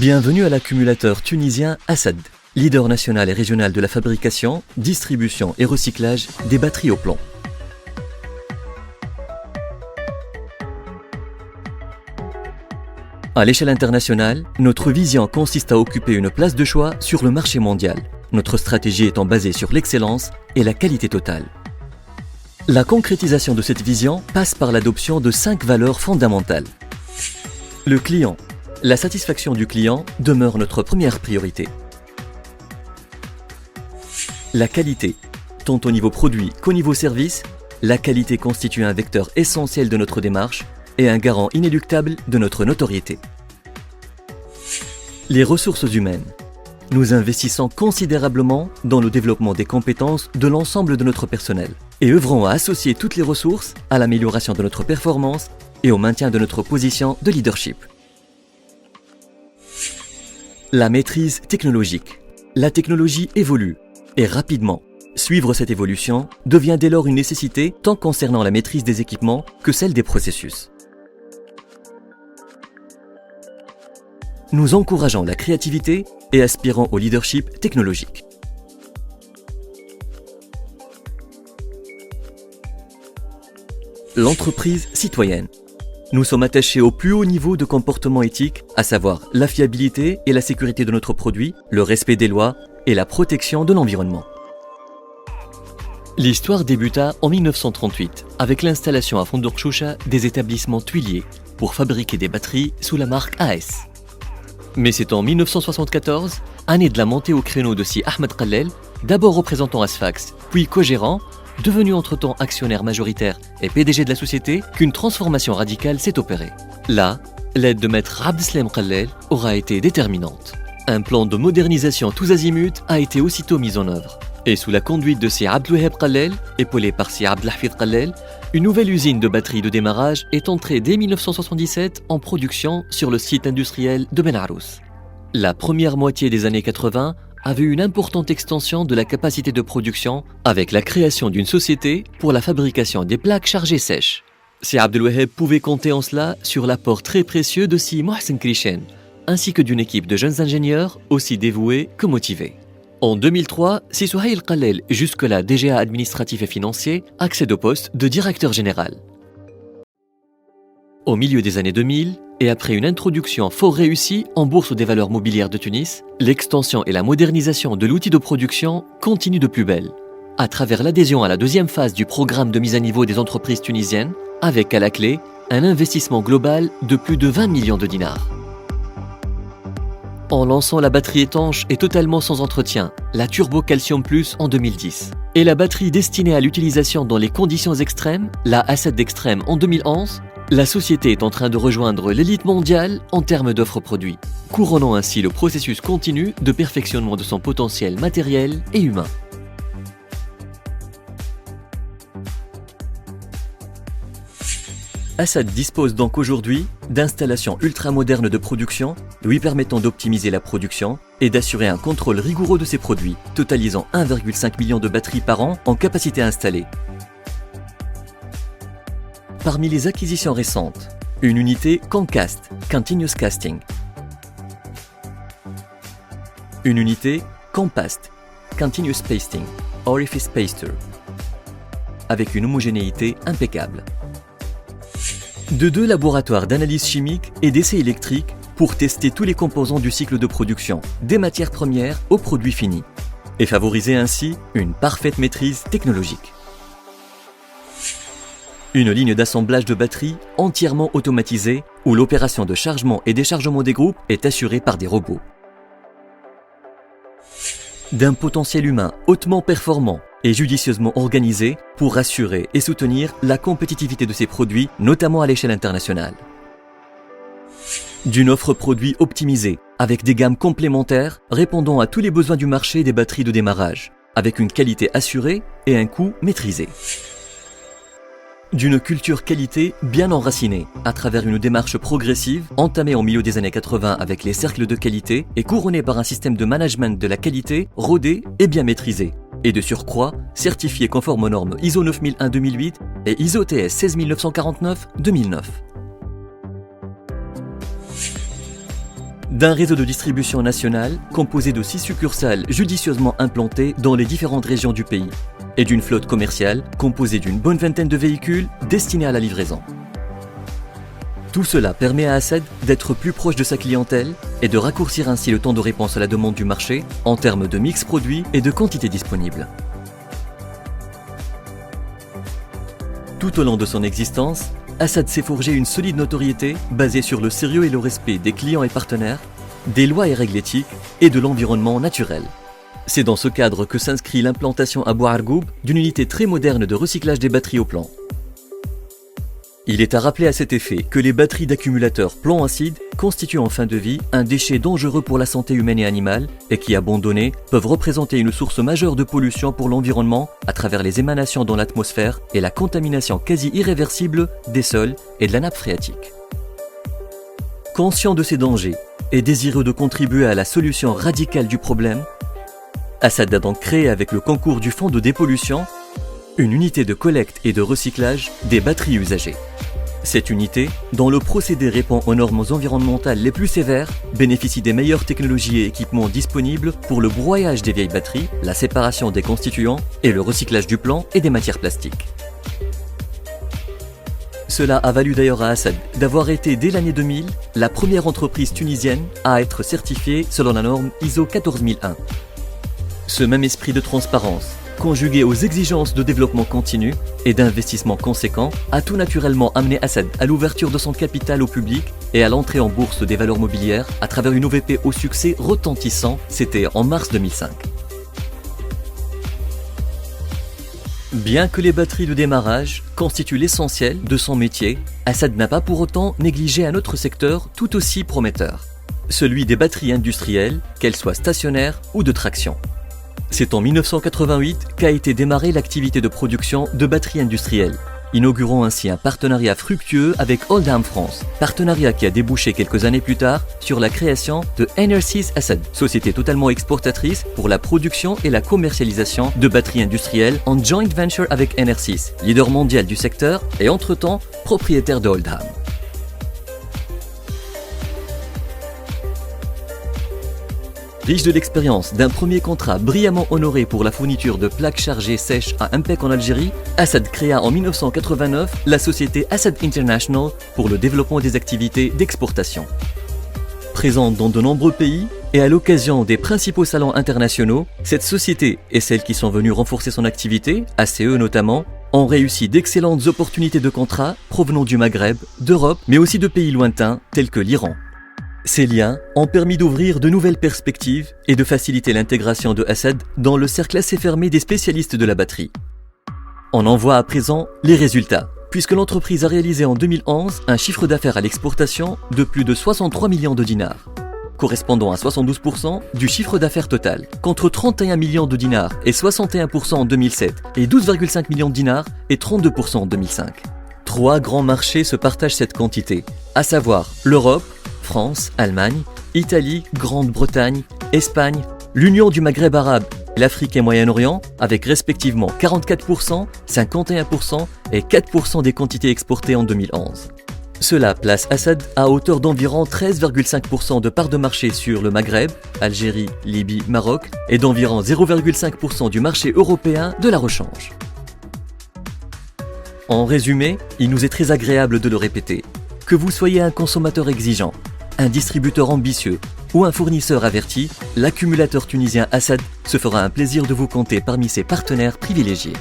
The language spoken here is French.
Bienvenue à l'accumulateur tunisien Assad, leader national et régional de la fabrication, distribution et recyclage des batteries au plomb. À l'échelle internationale, notre vision consiste à occuper une place de choix sur le marché mondial, notre stratégie étant basée sur l'excellence et la qualité totale. La concrétisation de cette vision passe par l'adoption de 5 valeurs fondamentales. Le client. La satisfaction du client demeure notre première priorité. La qualité. Tant au niveau produit qu'au niveau service, la qualité constitue un vecteur essentiel de notre démarche et un garant inéluctable de notre notoriété. Les ressources humaines. Nous investissons considérablement dans le développement des compétences de l'ensemble de notre personnel et œuvrons à associer toutes les ressources à l'amélioration de notre performance et au maintien de notre position de leadership. La maîtrise technologique. La technologie évolue et rapidement. Suivre cette évolution devient dès lors une nécessité tant concernant la maîtrise des équipements que celle des processus. Nous encourageons la créativité et aspirons au leadership technologique. L'entreprise citoyenne. Nous sommes attachés au plus haut niveau de comportement éthique, à savoir la fiabilité et la sécurité de notre produit, le respect des lois et la protection de l'environnement. L'histoire débuta en 1938 avec l'installation à Fondurchoucha des établissements tuiliers pour fabriquer des batteries sous la marque AS. Mais c'est en 1974, année de la montée au créneau de Si Ahmed Kallel, d'abord représentant Asfax, puis co-gérant, devenu entre-temps actionnaire majoritaire et PDG de la société, qu'une transformation radicale s'est opérée. Là, l'aide de maître Abdeslam Kallel aura été déterminante. Un plan de modernisation tous azimuts a été aussitôt mis en œuvre. Et sous la conduite de Si Abdelwaheb Kallel, épaulé par Si Abdelhafid Kallel, une nouvelle usine de batteries de démarrage est entrée dès 1977 en production sur le site industriel de Ben Arous. La première moitié des années 80 a vu une importante extension de la capacité de production avec la création d'une société pour la fabrication des plaques chargées sèches. Si Abdelwaheb pouvait compter en cela sur l'apport très précieux de Si Mohsen Krishen, ainsi que d'une équipe de jeunes ingénieurs aussi dévoués que motivés. En 2003, Si Souhail Kallel, jusque-là DGA administratif et financier, accède au poste de directeur général. Au milieu des années 2000, et après une introduction fort réussie en Bourse des valeurs mobilières de Tunis, l'extension et la modernisation de l'outil de production continuent de plus belle, à travers l'adhésion à la deuxième phase du programme de mise à niveau des entreprises tunisiennes, avec à la clé un investissement global de plus de 20 millions de dinars. En lançant la batterie étanche et totalement sans entretien, la Turbo Calcium Plus en 2010, et la batterie destinée à l'utilisation dans les conditions extrêmes, la Assad Extreme en 2011, la société est en train de rejoindre l'élite mondiale en termes d'offres produits, couronnant ainsi le processus continu de perfectionnement de son potentiel matériel et humain. Assad dispose donc aujourd'hui d'installations ultramodernes de production, lui permettant d'optimiser la production et d'assurer un contrôle rigoureux de ses produits, totalisant 1,5 million de batteries par an en capacité installée. Parmi les acquisitions récentes, une unité Concast, Continuous Casting. Une unité Compast, Continuous Pasting, Orifice Paster, avec une homogénéité impeccable. De 2 laboratoires d'analyse chimique et d'essais électriques pour tester tous les composants du cycle de production, des matières premières aux produits finis, et favoriser ainsi une parfaite maîtrise technologique. Une ligne d'assemblage de batteries entièrement automatisée où l'opération de chargement et déchargement des groupes est assurée par des robots. D'un potentiel humain hautement performant et judicieusement organisé pour assurer et soutenir la compétitivité de ces produits, notamment à l'échelle internationale. D'une offre produit optimisée, avec des gammes complémentaires répondant à tous les besoins du marché des batteries de démarrage, avec une qualité assurée et un coût maîtrisé. D'une culture qualité bien enracinée, à travers une démarche progressive entamée au milieu des années 80 avec les cercles de qualité et couronnée par un système de management de la qualité rodé et bien maîtrisé, et de surcroît certifié conforme aux normes ISO 9001-2008 et ISO TS 16949-2009. d'un réseau de distribution nationale composé de 6 succursales judicieusement implantées dans les différentes régions du pays et d'une flotte commerciale composée d'une bonne vingtaine de véhicules destinés à la livraison. Tout cela permet à Assad d'être plus proche de sa clientèle et de raccourcir ainsi le temps de réponse à la demande du marché en termes de mix produit et de quantité disponible. Tout au long de son existence, Assad s'est forgé une solide notoriété basée sur le sérieux et le respect des clients et partenaires, des lois et règles éthiques et de l'environnement naturel. C'est dans ce cadre que s'inscrit l'implantation à Bouargoub d'une unité très moderne de recyclage des batteries au plomb. Il est à rappeler à cet effet que les batteries d'accumulateurs plomb-acide constituent en fin de vie un déchet dangereux pour la santé humaine et animale et qui, abandonnés, peuvent représenter une source majeure de pollution pour l'environnement à travers les émanations dans l'atmosphère et la contamination quasi irréversible des sols et de la nappe phréatique. Conscient de ces dangers et désireux de contribuer à la solution radicale du problème, Assad a donc créé avec le concours du Fonds de dépollution une unité de collecte et de recyclage des batteries usagées. Cette unité, dont le procédé répond aux normes environnementales les plus sévères, bénéficie des meilleures technologies et équipements disponibles pour le broyage des vieilles batteries, la séparation des constituants et le recyclage du plomb et des matières plastiques. Cela a valu d'ailleurs à Assad d'avoir été dès l'année 2000 la première entreprise tunisienne à être certifiée selon la norme ISO 14001. Ce même esprit de transparence, conjugué aux exigences de développement continu et d'investissement conséquent, a tout naturellement amené Assad à l'ouverture de son capital au public et à l'entrée en bourse des valeurs mobilières à travers une OVP au succès retentissant, c'était en mars 2005. Bien que les batteries de démarrage constituent l'essentiel de son métier, Assad n'a pas pour autant négligé un autre secteur tout aussi prometteur, celui des batteries industrielles, qu'elles soient stationnaires ou de traction. C'est en 1988 qu'a été démarrée l'activité de production de batteries industrielles, inaugurant ainsi un partenariat fructueux avec Oldham France, partenariat qui a débouché quelques années plus tard sur la création de Enersys Assad, société totalement exportatrice pour la production et la commercialisation de batteries industrielles en joint venture avec Enersys, leader mondial du secteur et entre-temps propriétaire de Oldham. Riche de l'expérience d'un premier contrat brillamment honoré pour la fourniture de plaques chargées sèches à Impec en Algérie, Assad créa en 1989 la société Assad International pour le développement des activités d'exportation. Présente dans de nombreux pays et à l'occasion des principaux salons internationaux, cette société et celles qui sont venues renforcer son activité, ACE notamment, ont réussi d'excellentes opportunités de contrats provenant du Maghreb, d'Europe, mais aussi de pays lointains tels que l'Iran. Ces liens ont permis d'ouvrir de nouvelles perspectives et de faciliter l'intégration de Assad dans le cercle assez fermé des spécialistes de la batterie. On en voit à présent les résultats, puisque l'entreprise a réalisé en 2011 un chiffre d'affaires à l'exportation de plus de 63 millions de dinars, correspondant à 72% du chiffre d'affaires total, contre 31 millions de dinars et 61% en 2007 et 12,5 millions de dinars et 32% en 2005. 3 grands marchés se partagent cette quantité, à savoir l'Europe, France, Allemagne, Italie, Grande-Bretagne, Espagne, l'Union du Maghreb arabe, l'Afrique et Moyen-Orient, avec respectivement 44%, 51% et 4% des quantités exportées en 2011. Cela place Assad à hauteur d'environ 13,5% de part de marché sur le Maghreb, Algérie, Libye, Maroc, et d'environ 0,5% du marché européen de la rechange. En résumé, il nous est très agréable de le répéter. Que vous soyez un consommateur exigeant, un distributeur ambitieux ou un fournisseur averti, l'accumulateur tunisien Assad se fera un plaisir de vous compter parmi ses partenaires privilégiés.